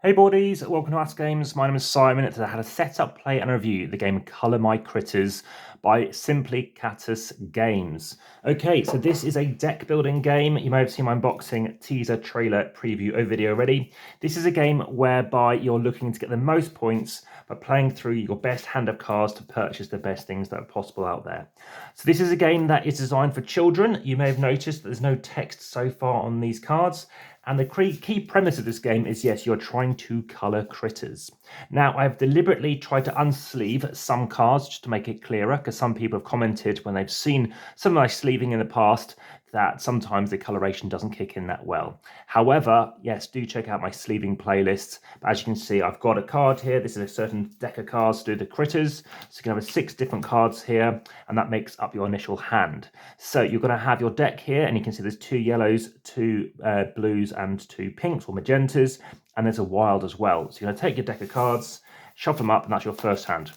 Hey boardies, welcome to AmassGames. My name is Simon, and today I had a setup, play and review the game MY Kritters by Simplicatus Games. Okay, so this is a deck building game. You may have seen my unboxing, teaser, trailer, preview, or video already. This is a game whereby you're looking to get the most points by playing through your best hand of cards to purchase the best things that are possible out there. So this is a game that is designed for children. You may have noticed that there's no text so far on these cards. And the key premise of this game is, yes, you're trying to colour critters. Now, I've deliberately tried to unsleeve some cards just to make it clearer, because some people have commented when they've seen some of my sleeving in the past that sometimes the coloration doesn't kick in that well. However, yes, do check out my sleeving playlists. But as you can see, I've got a card here. This is a certain deck of cards to do the critters. So you can have 6 different cards here, and that makes up your initial hand. So you're going to have your deck here, and you can see there's 2 yellows, 2 blues, and 2 pinks or magentas, and there's a wild as well. So you're going to take your deck of cards, shuffle them up, and that's your first hand.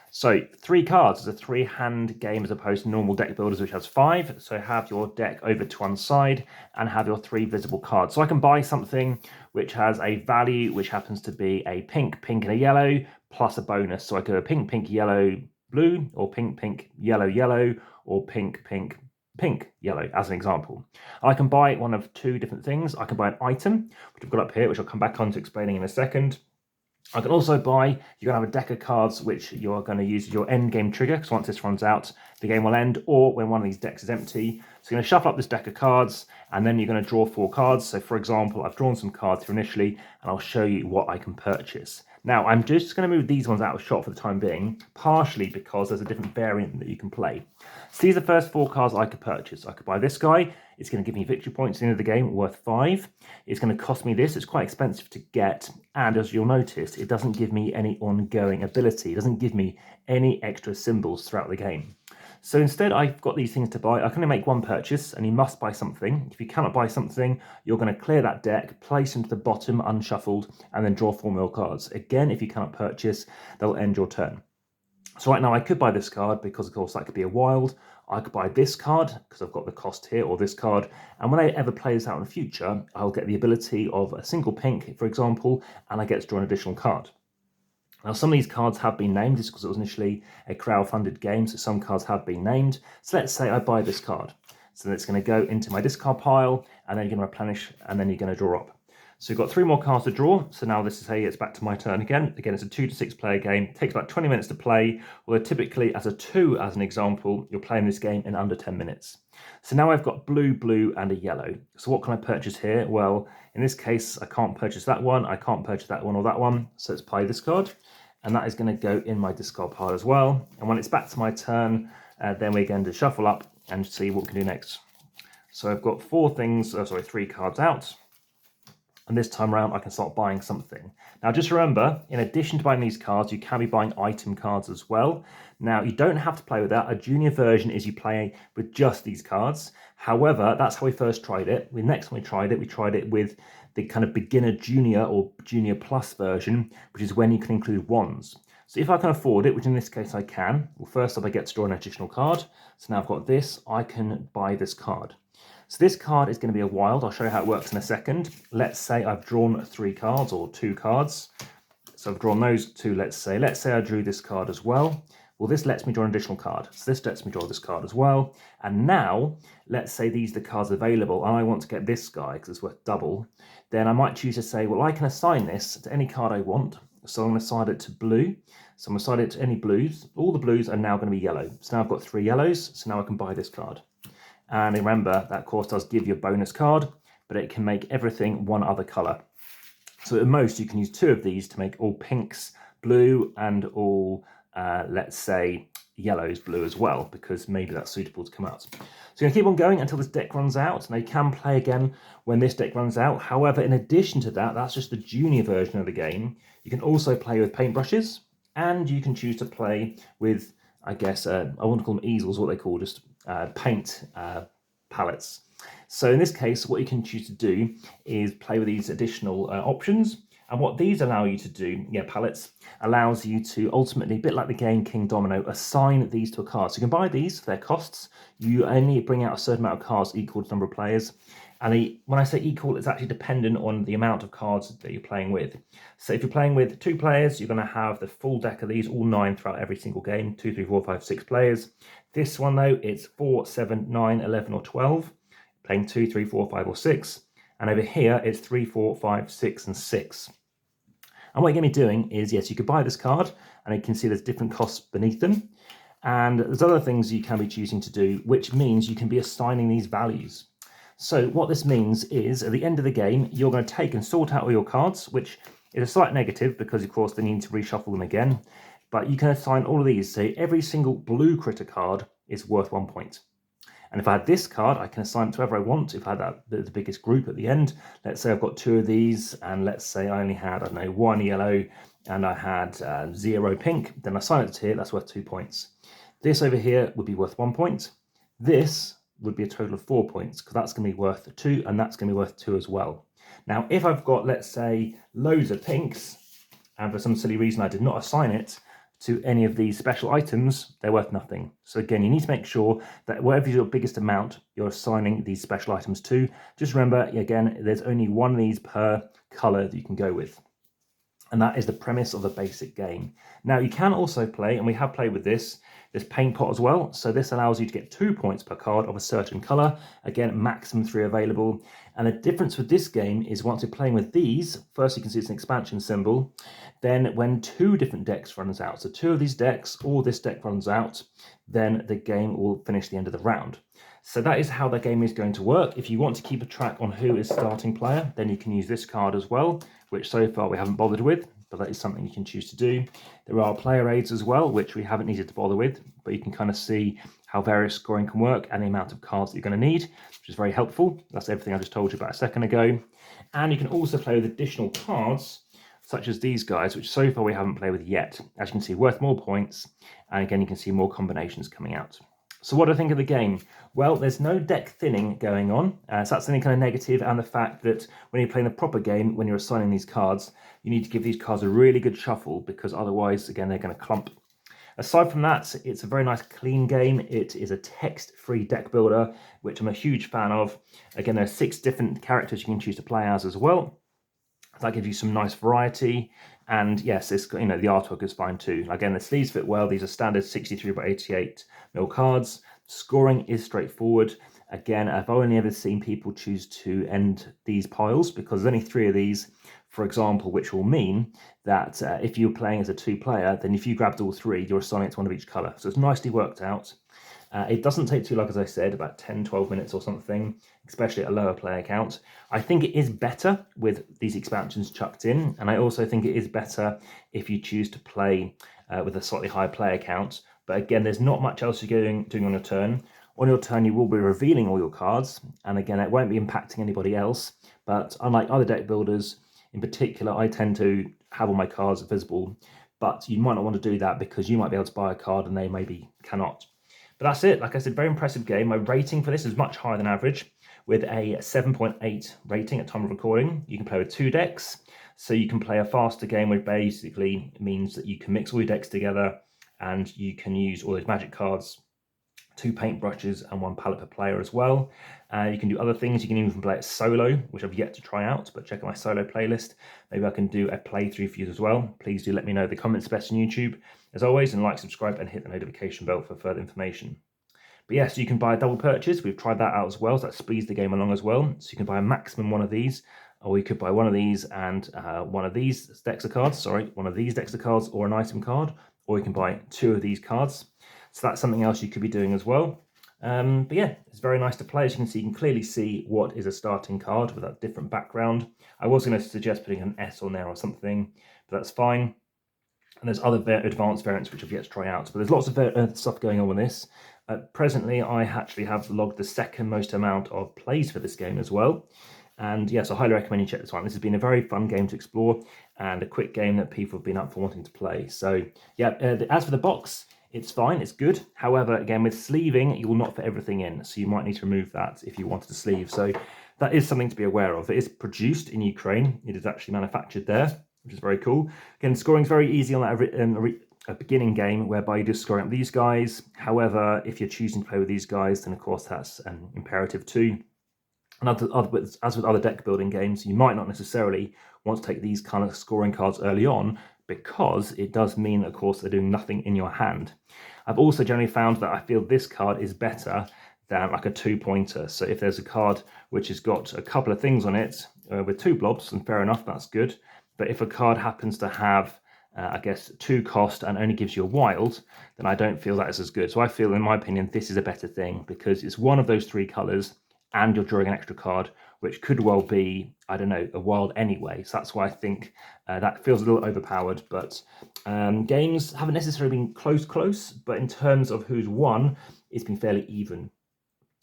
So 3 cards is a 3-hand game as opposed to normal deck builders, which has 5. So have your deck over to one side and have your 3 visible cards. So I can buy something which has a value, which happens to be a pink, pink, and a yellow, plus a bonus. So I could have pink, pink, yellow, blue, or pink, pink, yellow, yellow, or pink, pink, pink, yellow, as an example. I can buy one of 2 different things. I can buy an item, which I've got up here, which I'll come back on to explaining in a second. I can also buy, you're going to have a deck of cards which you're going to use as your end game trigger, because once this runs out, the game will end, or when one of these decks is empty. So you're going to shuffle up this deck of cards, and then you're going to draw 4 cards. So for example, I've drawn some cards here initially, and I'll show you what I can purchase. Now, I'm just going to move these ones out of shot for the time being, partially because there's a different variant that you can play. So these are the first 4 cards I could purchase. I could buy this guy. It's going to give me victory points at the end of the game, worth 5. It's going to cost me this. It's quite expensive to get. And as you'll notice, it doesn't give me any ongoing ability. It doesn't give me any extra symbols throughout the game. So instead, I've got these things to buy. I can only make one purchase, and you must buy something. If you cannot buy something, you're going to clear that deck, place them to the bottom unshuffled, and then draw 4 more cards. Again, if you cannot purchase, they'll end your turn. So right now, I could buy this card because, of course, that could be a wild. I could buy this card because I've got the cost here, or this card. And when I ever play this out in the future, I'll get the ability of a single pink, for example, and I get to draw an additional card. Now, some of these cards have been named just because it was initially a crowd-funded game, so some cards have been named. So let's say I buy this card. So it's going to go into my discard pile, and then you're going to replenish, and then you're going to draw up. So you've got 3 more cards to draw. So now this is it's back to my turn again. Again, it's a 2 to 6 player game. It takes about 20 minutes to play, although typically as a 2, as an example, you're playing this game in under 10 minutes. So now I've got blue, blue, and a yellow. So what can I purchase here? Well, in this case, I can't purchase that one. I can't purchase that one or that one. So let's play this card. And that is going to go in my discard pile as well. And when it's back to my turn, then we're going to shuffle up and see what we can do next. So I've got 3 cards out. And this time around, I can start buying something. Now, just remember, in addition to buying these cards, you can be buying item cards as well. Now, you don't have to play with that. A junior version is you play with just these cards. However, that's how we first tried it. The next time we tried it with the kind of beginner junior or junior plus version, which is when you can include wands. So if I can afford it, which in this case I can, well, first off, I get to draw an additional card. So now I've got this, I can buy this card. So this card is going to be a wild. I'll show you how it works in a second. Let's say I've drawn 3 cards or 2 cards. So I've drawn those 2, let's say. Let's say I drew this card as well. Well, this lets me draw an additional card. So this lets me draw this card as well. And now, let's say these are the cards available, and I want to get this guy because it's worth double. Then I might choose to say, well, I can assign this to any card I want. So I'm going to assign it to blue. So I'm going to assign it to any blues. All the blues are now going to be yellow. So now I've got 3 yellows. So now I can buy this card. And remember, that of course does give you a bonus card, but it can make everything one other colour. So at most, you can use 2 of these to make all pinks blue and all, let's say, yellows blue as well, because maybe that's suitable to come out. So you're going to keep on going until this deck runs out. Now you can play again when this deck runs out. However, in addition to that, that's just the junior version of the game. You can also play with paintbrushes, and you can choose to play with, I guess, I want to call them easels, what they call, just paint palettes. So in this case, what you can choose to do is play with these additional options. And what these allow you to do, palettes, allows you to ultimately, a bit like the game King Domino, assign these to a card. So you can buy these for their costs. You only bring out a certain amount of cards equal to the number of players. And when I say equal, it's actually dependent on the amount of cards that you're playing with. So if you're playing with 2 players, you're going to have the full deck of these, all 9 throughout every single game, 2, 3, 4, 5, 6 players. This one, though, it's 4, 7, 9, 11, or 12, playing 2, 3, 4, 5, or 6. And over here, it's 3, 4, 5, 6, and 6. And what you're going to be doing is, yes, you could buy this card, and you can see there's different costs beneath them. And there's other things you can be choosing to do, which means you can be assigning these values. So what this means is, at the end of the game, you're going to take and sort out all your cards, which is a slight negative because, of course, they need to reshuffle them again. But you can assign all of these. So every single blue critter card is worth 1 point. And if I had this card, I can assign it to whoever I want. If I had the biggest group at the end, let's say I've got 2 of these, and let's say I only had, I don't know, 1 yellow, and I had 0 pink, then I assign it to here, that's worth 2 points. This over here would be worth 1 point. This would be a total of 4 points, because that's going to be worth 2, and that's going to be worth 2 as well. Now, if I've got, let's say, loads of pinks, and for some silly reason I did not assign it to any of these special items, they're worth nothing. So again, you need to make sure that whatever your biggest amount you're assigning these special items to, just remember, again, there's only 1 of these per colour that you can go with. And that is the premise of the basic game. Now, you can also play, and we have played with this paint pot as well. So this allows you to get 2 points per card of a certain colour. Again, maximum 3 available. And the difference with this game is once you're playing with these, first you can see it's an expansion symbol. Then when 2 different decks runs out, so 2 of these decks or this deck runs out, then the game will finish the end of the round. So that is how the game is going to work. If you want to keep a track on who is starting player, then you can use this card as well, which so far we haven't bothered with, but that is something you can choose to do. There are player aids as well, which we haven't needed to bother with, but you can kind of see how various scoring can work and the amount of cards that you're going to need, which is very helpful. That's everything I just told you about a second ago. And you can also play with additional cards, such as these guys, which so far we haven't played with yet. As you can see, worth more points, and again, you can see more combinations coming out. So what do I think of the game? Well, there's no deck thinning going on, so that's the only kind of negative, and the fact that when you're playing the proper game, when you're assigning these cards, you need to give these cards a really good shuffle, because otherwise, again, they're going to clump. Aside from that, it's a very nice clean game. It is a text-free deck builder, which I'm a huge fan of. Again, there are 6 different characters you can choose to play as well. That gives you some nice variety, and yes, it's, the artwork is fine too. Again, the sleeves fit well. These are standard 63 by 88 mil cards. Scoring is straightforward. Again, I've only ever seen people choose to end these piles because there's only 3 of these, for example, which will mean that if you're playing as a 2-player, then if you grabbed all 3, you're assigning it to one of each colour. So it's nicely worked out. It doesn't take too long, as I said, about 10-12 minutes or something, especially at a lower player count. I think it is better with these expansions chucked in, and I also think it is better if you choose to play with a slightly higher player count. But again, there's not much else you're doing on your turn. On your turn, you will be revealing all your cards, and again, it won't be impacting anybody else. But unlike other deck builders, in particular, I tend to have all my cards visible, but you might not want to do that because you might be able to buy a card and they maybe cannot. But that's it. Like I said, very impressive game. My rating for this is much higher than average, with a 7.8 rating at time of recording. You can play with 2 decks, so you can play a faster game, which basically means that you can mix all your decks together and you can use all those magic cards, 2 paintbrushes and 1 palette per player as well. You can do other things. You can even play it solo, which I've yet to try out, but check out my solo playlist. Maybe I can do a playthrough for you as well. Please do let me know in the comments best on YouTube, as always, and like, subscribe, and hit the notification bell for further information. But yes, you can buy a double purchase. We've tried that out as well, so that speeds the game along as well. So you can buy a maximum 1 of these, or you could buy 1 of these and one of these decks of cards, or an item card, or you can buy 2 of these cards. So that's something else you could be doing as well. But yeah, it's very nice to play. As you can see, you can clearly see what is a starting card with that different background. I was going to suggest putting an S on there or something, but that's fine. And there's other advanced variants which I've yet to try out. But there's lots of stuff going on with this. Presently, I actually have logged the 2nd most amount of plays for this game as well. And yes, I highly recommend you check this one. This has been a very fun game to explore and a quick game that people have been up for wanting to play. So yeah, as for the box, it's fine, it's good. However, again, with sleeving, you will not fit everything in. So you might need to remove that if you wanted to sleeve. So that is something to be aware of. It is produced in Ukraine. It is actually manufactured there, which is very cool. Again, scoring is very easy on that a beginning game, whereby you just scoring up these guys. However, if you're choosing to play with these guys, then of course that's an imperative too. And as with other deck building games, you might not necessarily want to take these kind of scoring cards early on, because it does mean, of course, they're doing nothing in your hand. I've also generally found that I feel this card is better than like a 2-pointer. So if there's a card which has got a couple of things on it with 2 blobs, and fair enough, that's good. But if a card happens to have, I guess, 2 cost and only gives you a wild, then I don't feel that is as good. So I feel, in my opinion, this is a better thing, because it's one of those 3 colours and you're drawing an extra card, which could well be, I don't know, a wild anyway. So that's why I think that feels a little overpowered. But games haven't necessarily been close, but in terms of who's won, it's been fairly even.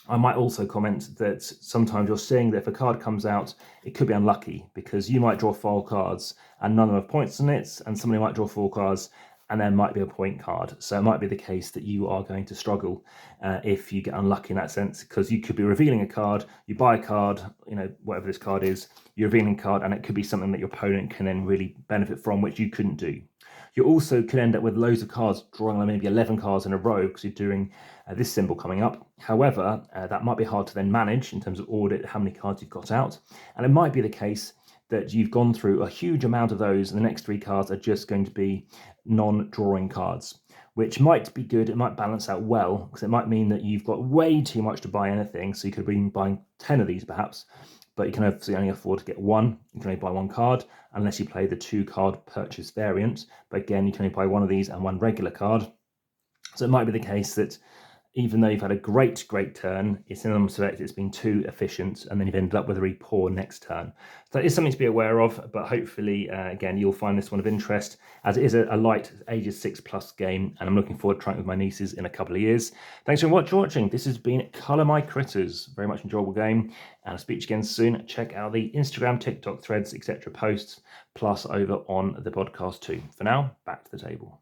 I might also comment that sometimes you're seeing that if a card comes out, it could be unlucky, because you might draw 4 cards and none of them have points on it, and somebody might draw 4 cards and there might be a point card. So it might be the case that you are going to struggle if you get unlucky in that sense, because you could be revealing a card, you buy a card, you know, whatever this card is, you're revealing a card, and it could be something that your opponent can then really benefit from, which you couldn't do. You also could end up with loads of cards, drawing like maybe 11 cards in a row because you're doing this symbol coming up. However, that might be hard to then manage in terms of audit how many cards you've got out. And it might be the case that you've gone through a huge amount of those, and the next 3 cards are just going to be non-drawing cards, which might be good. It might balance out well, because it might mean that you've got way too much to buy anything. So you could be buying 10 of these perhaps, but you can obviously only afford to get 1. You can only buy 1 card unless you play the 2-card purchase variant. But again, you can only buy 1 of these and 1 regular card. So it might be the case that even though you've had a great turn, it's in effect it's been too efficient, and then you've ended up with a really poor next turn. So that is something to be aware of, but hopefully, again, you'll find this one of interest, as it is a light ages 6+ game, and I'm looking forward to trying it with my nieces in a couple of years. Thanks for watching. This has been Colour My Critters. Very much enjoyable game, and I'll speak to you again soon. Check out the Instagram, TikTok, Threads, etc. posts, plus over on the podcast too. For now, back to the table.